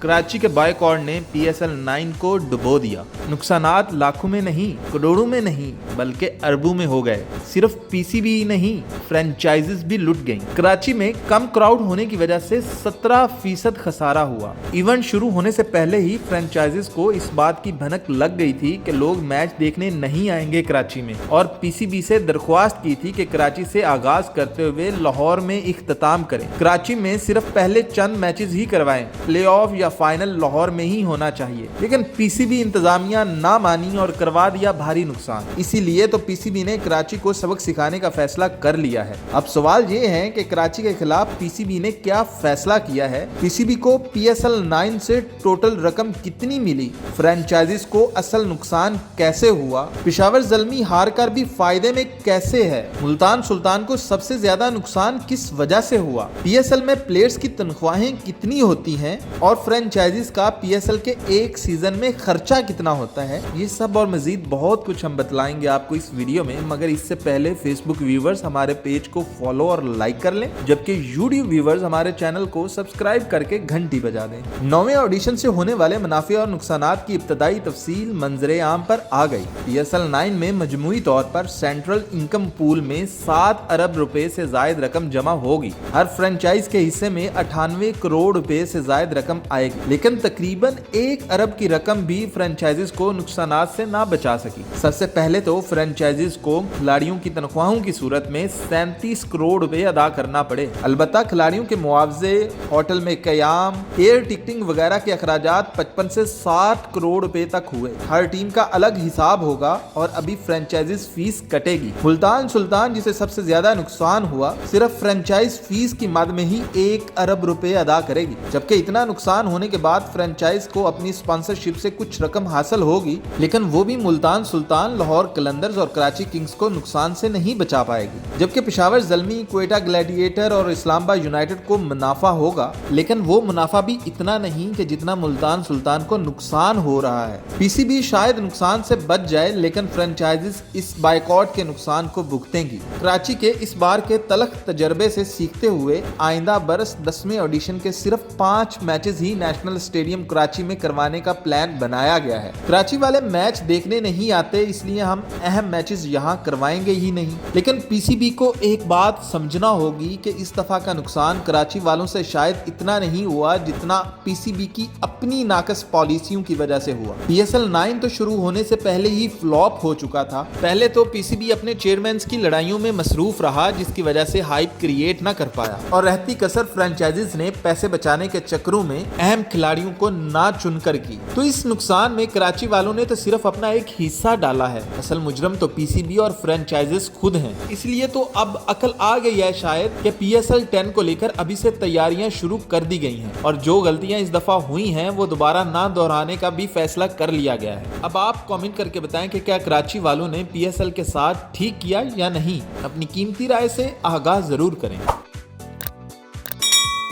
कराची के बायकॉट ने PSL 9 को डुबो दिया। नुकसानात लाखों में नहीं, करोड़ों में नहीं, बल्कि अरबों में हो गए। सिर्फ PCB ही नहीं, फ्रेंचाइजीज भी लुट गईं। कराची में कम क्राउड होने की वजह से 17% खसारा हुआ। इवेंट शुरू होने से पहले ही फ्रेंचाइजीज को इस बात की भनक लग गई थी कि लोग मैच देखने नहीं आएंगे कराची में, और PCB से दरख्वास्त की थी कि कराची से आगाज करते हुए लाहौर में इख्तिताम करें। कराची में सिर्फ पहले चंद मैचेस ही करवाएं, प्लेऑफ या फाइनल लाहौर में ही होना चाहिए, लेकिन PCB इंतजामिया ना मानी और करवा दिया भारी नुकसान। इसीलिए तो PCB ने कराची को सबक सिखाने का फैसला कर लिया है। अब सवाल ये है कि कराची के खिलाफ PCB ने क्या फैसला किया है, PCB को PSL 9 से टोटल रकम कितनी मिली, फ्रेंचाइजीज को असल नुकसान कैसे हुआ, पेशावर ज़ल्मी हार कर भी फायदे में कैसे है, मुल्तान सुल्तान को सबसे ज्यादा नुकसान किस वजह से हुआ, PSL में प्लेयर्स की तनख्वाहें कितनी होती हैं और फ्रेंचाइजीज का PSL के एक सीजन में खर्चा कितना होता है। ये सब और मजीद बहुत कुछ हम बतलाएंगे आपको इस वीडियो में, मगर इससे पहले फेसबुक व्यूवर्स हमारे पेज को फॉलो और लाइक कर लें, जबकि यूट्यूब व्यूवर्स हमारे चैनल को सब्सक्राइब करके घंटी बजा दें। 9वें ऑडिशन से होने वाले मुनाफे और नुकसानात की इब्तदाई तफसील मंजरे आम पर आ गई। PSL 9 में मजमूई तौर पर सेंट्रल इनकम पूल में 7 अरब रुपए से जायद रकम जमा होगी। हर फ्रेंचाइज के हिस्से में 98 करोड़ रुपए से जायद रकम आएगी, लेकिन तकरीबन 1 अरब की रकम भी फ्रेंचाइजीज को नुकसानात से ना बचा सकी। सबसे पहले तो फ्रेंचाइजीज को खिलाड़ियों की तनख्वाहों की सूरत में 37 करोड़ रुपए अदा करना पड़े। अलबत्ता खिलाड़ियों के मुआवजे, होटल में कयाम, एयर टिकटिंग वगैरह के अखराजात 55 से 60 करोड़ रुपए तक हुए। हर टीम का अलग हिसाब होगा और अभी फ्रेंचाइजीज फीस कटेगी। मुल्तान सुल्तान जिसे सबसे ज्यादा नुकसान हुआ, सिर्फ फ्रेंचाइज फीस की मद में ही 1 अरब रुपए अदा करेगी, जबकि इतना नुकसान होने के बाद फ्रेंचाइज को अपनी स्पॉन्सरशिप से कुछ रकम हासिल होगी, लेकिन वो भी मुल्तान सुल्तान, लाहौर कलंदर्स और कराची किंग्स को नुकसान से नहीं बचा पाएगी। जबकि पेशावर ज़ल्मी, क्वेटा ग्लैडिएटर और इस्लामाबाद यूनाइटेड को मुनाफा होगा, लेकिन वो मुनाफा भी इतना नहीं कि जितना मुल्तान सुल्तान को नुकसान हो रहा है। PCB शायद नुकसान से बच जाए, लेकिन फ्रेंचाइजीज इस बायकॉट के नुकसान को भुगतेंगी। कराची के इस बार के तलख तजर्बे से सीखते हुए आइंदा बरस 10वें ऑडिशन के सिर्फ 5 मैचेस ही नेशनल स्टेडियम कराची में करवाने का प्लान बनाया गया है। कराची वाले मैच देखने नहीं आते, इसलिए हम अहम मैचेस यहाँ करवाएंगे ही नहीं, लेकिन PCB को एक बात समझना होगी कि इस दफा का नुकसान कराची वालों से शायद इतना नहीं हुआ जितना PCB की अपनी नाकस पॉलिसियों की वजह से हुआ। PSL 9 तो शुरू होने से पहले ही फ्लॉप हो चुका था। पहले तो PCB अपने चेयरमैन की लड़ाइयों में मसरूफ रहा, जिसकी वजह से हाइप क्रिएट ना कर पाया, और रहती कसर फ्रेंचाइजीज ने पैसे बचाने के चक्करों में अहम खिलाड़ियों को ना चुनकर की। तो इस नुकसान में कराची वालों ने तो सिर्फ अपना एक हिस्सा डाला है, असल मुजरम तो PCB और फ्रेंचाइजीज खुद हैं। इसलिए तो अब अकल आ गई है शायद कि PSL 10 को लेकर अभी से तैयारियां शुरू कर दी गई हैं, और जो गलतियां इस दफा हुई हैं वो दोबारा ना दोहराने का भी फैसला कर लिया गया है। अब आप कमेंट करके बताएं कि क्या कराची वालों ने PSL के साथ ठीक किया या नहीं। अपनी कीमती राय से आगाह जरूर करें।